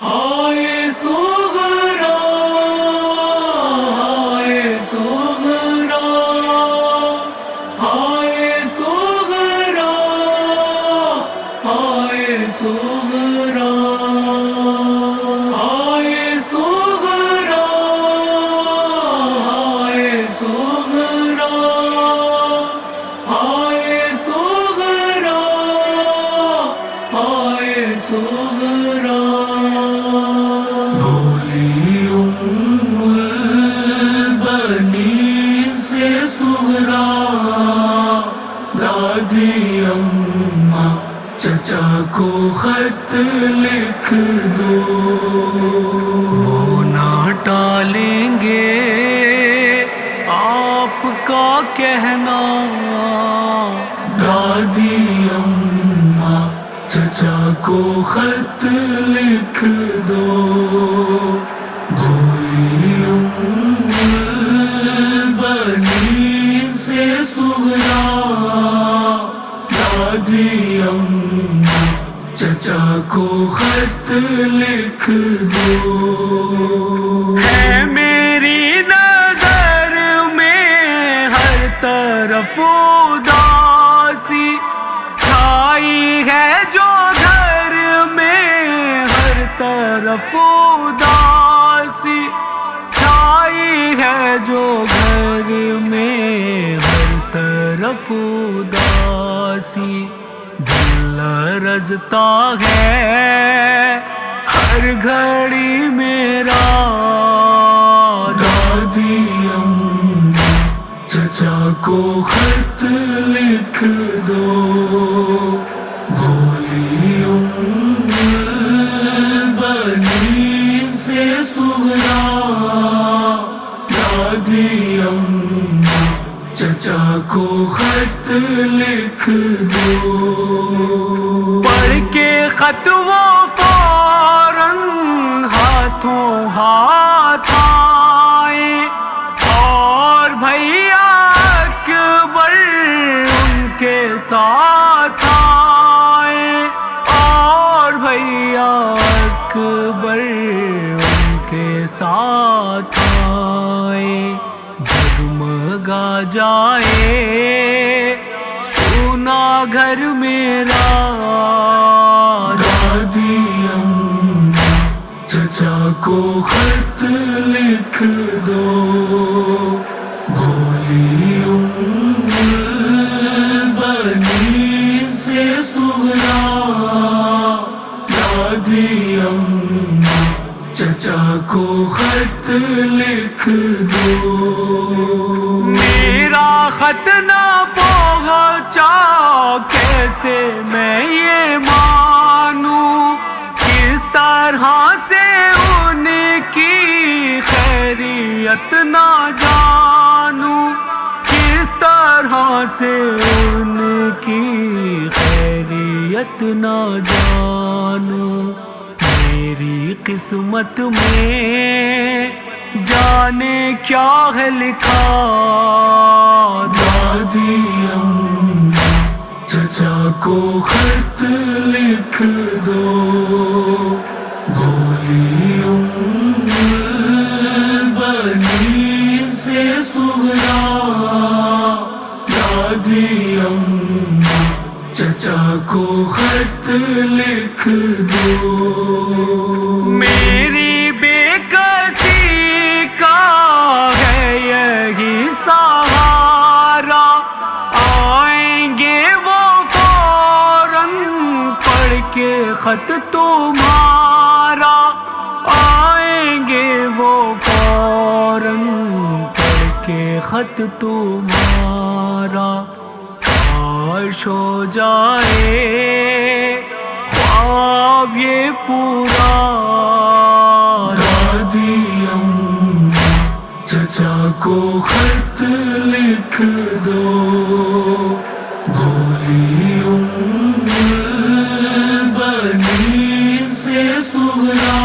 ہائے سغرا ہائے سغرا ہائے سغرا ہائے سغرا ہائے سغرا ہائے سغرا ہائے سغرا ہائے سغرا بولی البنین سے سغرا دادی اماں چچا کو خط لکھ دو، وہ نہ ٹالیں گے آپ کا کہنا، دادی اماں چچا کو خط لکھ دو، بولی البنین سے سغرا دادی اماں چچا کو خط لکھ دو۔ ہے میری نظر میں ہر طرف اداسی چھائی ہے جو گھر میں، ہر طرف اداسی چھائی ہے جو گھر میں، ہر طرف اداسی دل لرزتا ہے ہر گھڑی میرا، دادی اماں چچا کو خط لکھ دو، بولی البنین سے سغرا دادی اماں چچا کو خط لکھ دو۔ پڑھ کے خط وہ فوراً ہاتھوں ہاتھ آئے، اور بھیا اکبر ان کے ساتھ آئے، اور بھیا اکبر ان کے ساتھ آئے، جگمگا جائے سونا گھر میرا، دادی اماں چچا کو خط لکھ دو، بولی البنین سے سغرا دادی اماں چچا کو خط لکھ دو۔ میرا خط نہ پہنچا کیسے میں یہ مانوں، کس طرح سے ان کی خیریت نہ جانوں، کس طرح سے ان کی خیریت نہ جانوں، میری قسمت میں جانے کیا ہے لکھا، دادی اماں چچا کو خط لکھ دو، بولی البنین سے سغرا دادی اماں چچا کو خط لکھ دو۔ میری بے کسی کا ہے یہی سہارا، آئیں گے وہ فوراً پڑھ کے خط تمہارا، آئیں گے وہ فوراً پڑھ کے خط تمہارا، کاش ہو جائے خواب یہ پورا، دادی اماں چچا کو خط لکھ دو، بولی البنین سے سغرا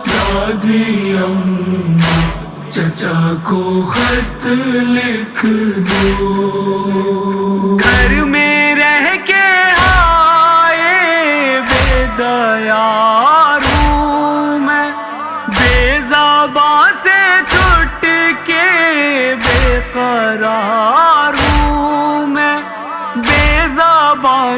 دادی اماں چچا کو خط لکھ دو۔ گھر میں رہ کے آئے بے دیا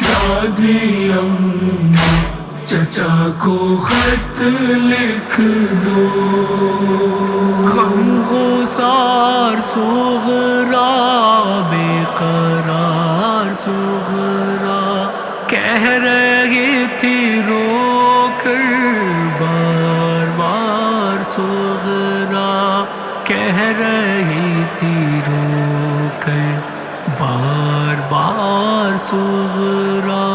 دادی اماں چچا کو خط لکھ دو. غم گسار صغرا بے قرار صغرا کہہ رہی تھی رو کر بار بار صغرا کہہ رہی تھی رو کر بار بار صغرا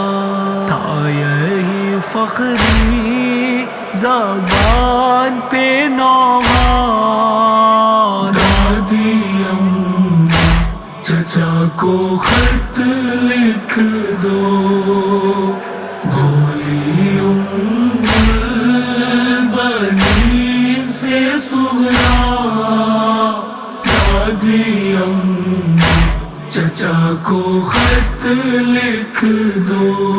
تھا یہی فخری زبان پہ نوحہ دادی اماں چچا کو خط لکھ دو. بولی البنین سے سغرا کو خط لکھ دو